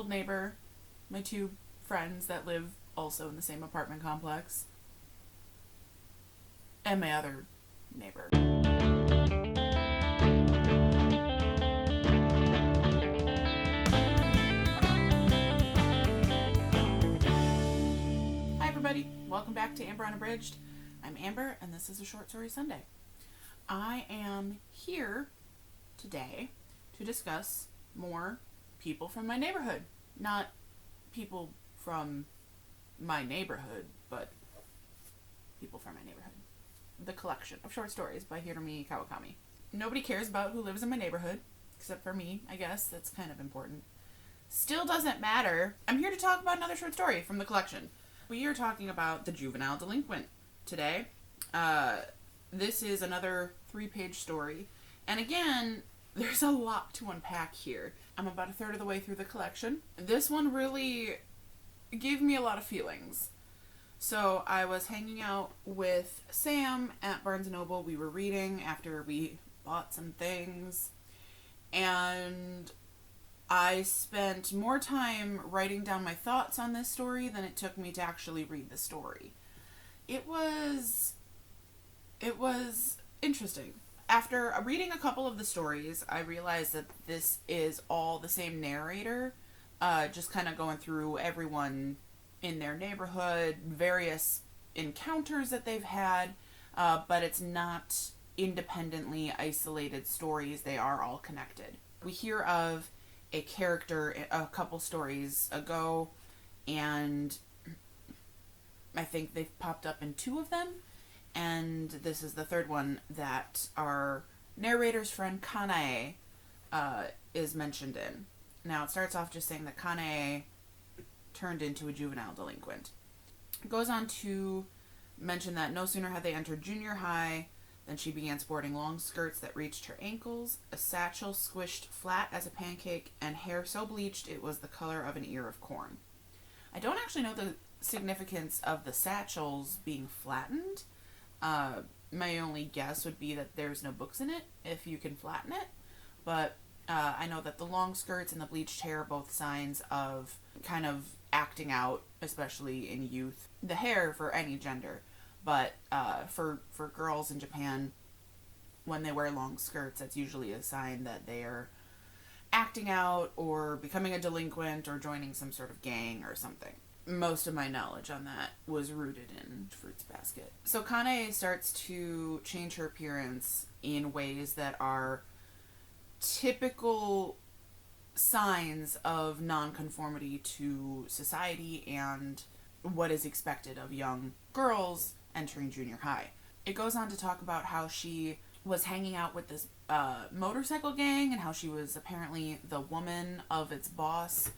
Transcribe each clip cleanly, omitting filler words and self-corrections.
old neighbor, my two friends that live also in the same apartment complex, and my other neighbor. Hi everybody, welcome back to Amber Unabridged. I'm Amber and this is a Short Story Sunday. I am here today to discuss more people from my neighborhood. Not people from my neighborhood, but people from my neighborhood. The collection of short stories by Hiromi Kawakami. Nobody cares about who lives in my neighborhood, except for me, I guess. That's kind of important. Still doesn't matter. I'm here to talk about another short story from the collection. We are talking about The Juvenile Delinquent today. This is another 3-page story. And again, there's a lot to unpack here. I'm about a third of the way through the collection. This one really gave me a lot of feelings. So I was hanging out with Sam at Barnes & Noble. We were reading after we bought some things. And I spent more time writing down my thoughts on this story than it took me to actually read the story. It was interesting. After reading a couple of the stories, I realized that this is all the same narrator, just kind of going through everyone in their neighborhood, various encounters that they've had, but it's not independently isolated stories. They are all connected. We hear of a character a couple stories ago, and I think they've popped up in 2 of them. And this is the third one that our narrator's friend Kanae is mentioned in. Now, it starts off just saying that Kanae turned into a juvenile delinquent. It goes on to mention that no sooner had they entered junior high than she began sporting long skirts that reached her ankles, a satchel squished flat as a pancake, and hair so bleached it was the color of an ear of corn. I don't actually know the significance of the satchels being flattened. My only guess would be that there's no books in it if you can flatten it, but I know that the long skirts and the bleached hair are both signs of kind of acting out, especially in youth. The hair for any gender, but for girls in Japan, when they wear long skirts, that's usually a sign that they are acting out or becoming a delinquent or joining some sort of gang or something. Most of my knowledge on that was rooted in Fruits Basket. So Kanae starts to change her appearance in ways that are typical signs of nonconformity to society and what is expected of young girls entering junior high. It goes on to talk about how she was hanging out with this motorcycle gang and how she was apparently the woman of its boss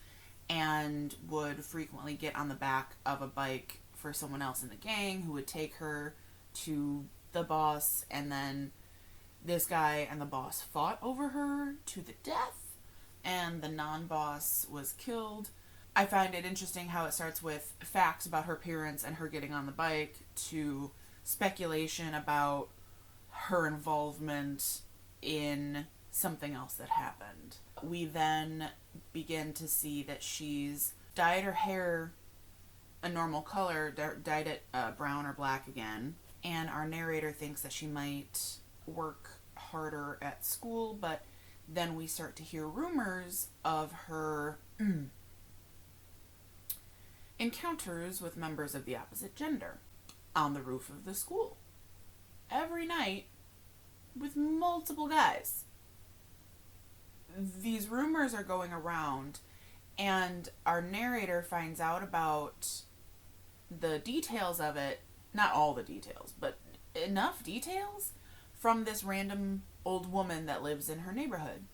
and would frequently get on the back of a bike for someone else in the gang who would take her to the boss, and then this guy and the boss fought over her to the death, and the non-boss was killed. I find it interesting how it starts with facts about her appearance and her getting on the bike to speculation about her involvement in something else that happened. We then begin to see that she's dyed her hair a normal color, dyed it brown or black again, and our narrator thinks that she might work harder at school, but then we start to hear rumors of her encounters with members of the opposite gender on the roof of the school every night with multiple guys. These rumors are going around, and our narrator finds out about the details of it, not all the details, but enough details from this random old woman that lives in her neighborhood.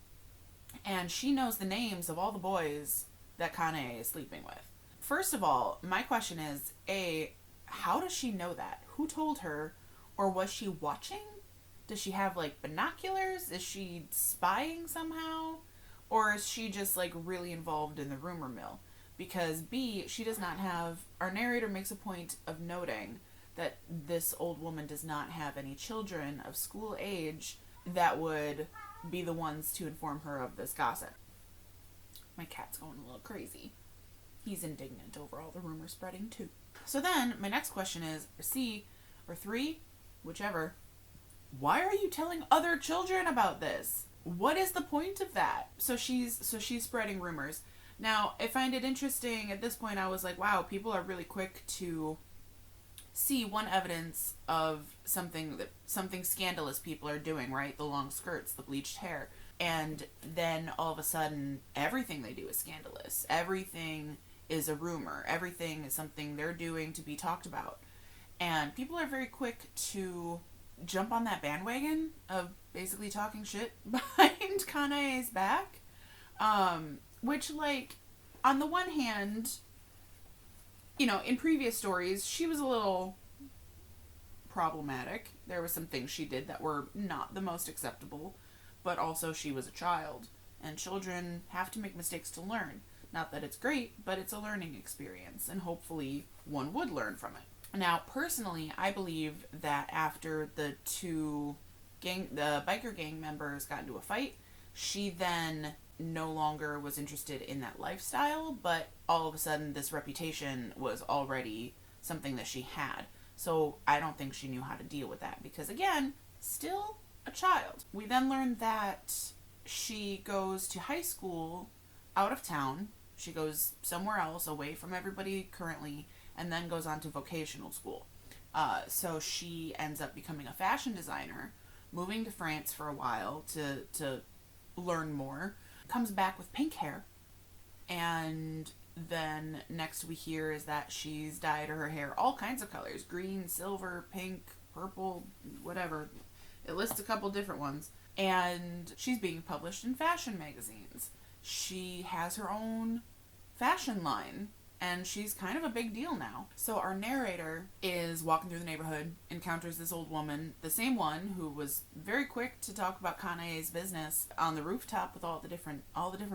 And she knows the names of all the boys that Kanae is sleeping with. First of all, my question is, A, how does she know that? Who told her? Or was she watching? Does she have, like, binoculars? Is she spying somehow? Or is she just, like, really involved in the rumor mill? Because B, she does not have... Our narrator makes a point of noting that this old woman does not have any children of school age that would be the ones to inform her of this gossip. My cat's going a little crazy. He's indignant over all the rumors spreading too. So then my next question is, C or 3, whichever, why are you telling other children about this? What is the point of that? So she's spreading rumors. Now, I find it interesting at this point. I was like, wow, people are really quick to see one evidence of something scandalous people are doing, right? The long skirts, the bleached hair. And then all of a sudden, everything they do is scandalous. Everything is a rumor. Everything is something they're doing to be talked about. And people are very quick to jump on that bandwagon of basically talking shit behind Kanae's back. Which, like, on the one hand, you know, in previous stories, she was a little problematic. There were some things she did that were not the most acceptable, but also she was a child, and children have to make mistakes to learn. Not that it's great, but it's a learning experience, and hopefully one would learn from it. Now, personally, I believe that after the biker gang members got into a fight, she then no longer was interested in that lifestyle, but all of a sudden this reputation was already something that she had. So I don't think she knew how to deal with that because, again, still a child. We then learned that she goes to high school out of town. She goes somewhere else away from everybody currently and then goes on to vocational school. So she ends up becoming a fashion designer, moving to France for a while to learn more. Comes back with pink hair, and then next we hear is that she's dyed her hair all kinds of colors: green, silver, pink, purple, whatever. It lists a couple different ones, and she's being published in fashion magazines. She has her own fashion line, and she's kind of a big deal now. So our narrator is walking through the neighborhood, encounters this old woman, the same one who was very quick to talk about Kanae's business on the rooftop with all the different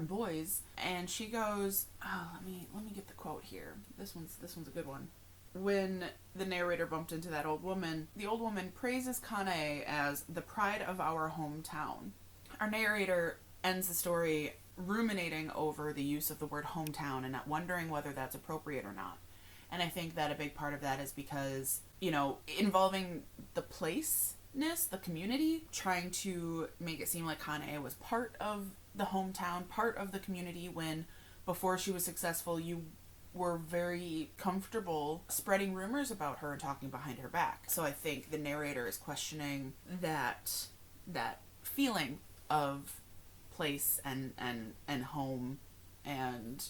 boys. And she goes, oh, let me get the quote here. This one's a good one. When the narrator bumped into that old woman, the old woman praises Kanae as the pride of our hometown. Our narrator ends the story ruminating over the use of the word hometown and not wondering whether that's appropriate or not. And I think that a big part of that is because, you know, involving the place-ness, the community, trying to make it seem like Kanae was part of the hometown, part of the community, when before she was successful, you were very comfortable spreading rumors about her and talking behind her back. So I think the narrator is questioning that feeling of place and home and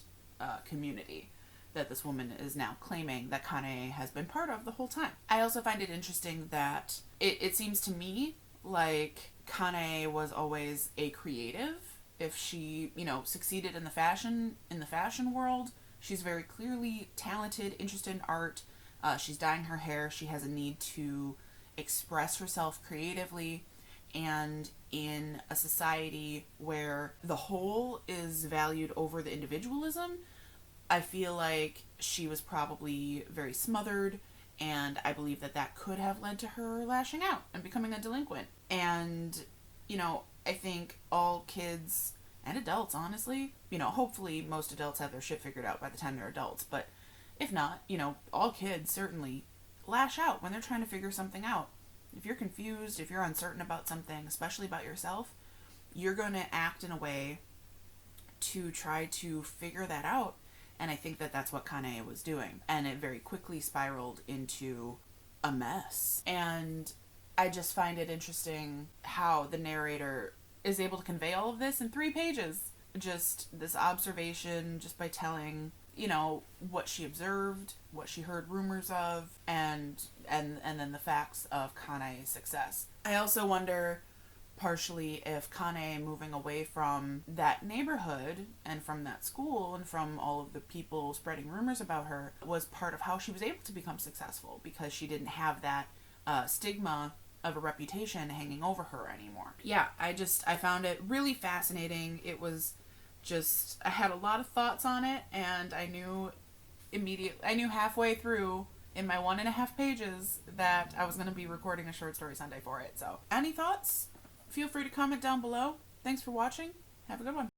community that this woman is now claiming that Kanae has been part of the whole time. I also find it interesting that it seems to me like Kanae was always a creative. If she, you know, succeeded in the fashion world, she's very clearly talented, interested in art. She's dyeing her hair. She has a need to express herself creatively. And in a society where the whole is valued over the individualism, I feel like she was probably very smothered, and I believe that could have led to her lashing out and becoming a delinquent. And, you know, I think all kids and adults, honestly, you know, hopefully most adults have their shit figured out by the time they're adults, but if not, you know, all kids certainly lash out when they're trying to figure something out. If you're confused, if you're uncertain about something, especially about yourself, you're going to act in a way to try to figure that out. And I think that's what Kanae was doing. And it very quickly spiraled into a mess. And I just find it interesting how the narrator is able to convey all of this in 3 pages. Just this observation, just by telling, you know, what she observed, what she heard rumors of, and then the facts of Kanae's success. I also wonder partially if Kanae moving away from that neighborhood and from that school and from all of the people spreading rumors about her was part of how she was able to become successful, because she didn't have that stigma of a reputation hanging over her anymore. Yeah, I found it really fascinating. It was just, I had a lot of thoughts on it, and I knew halfway through in my 1.5 pages that I was going to be recording a short story Sunday for it. So any thoughts? Feel free to comment down below. Thanks for watching. Have a good one.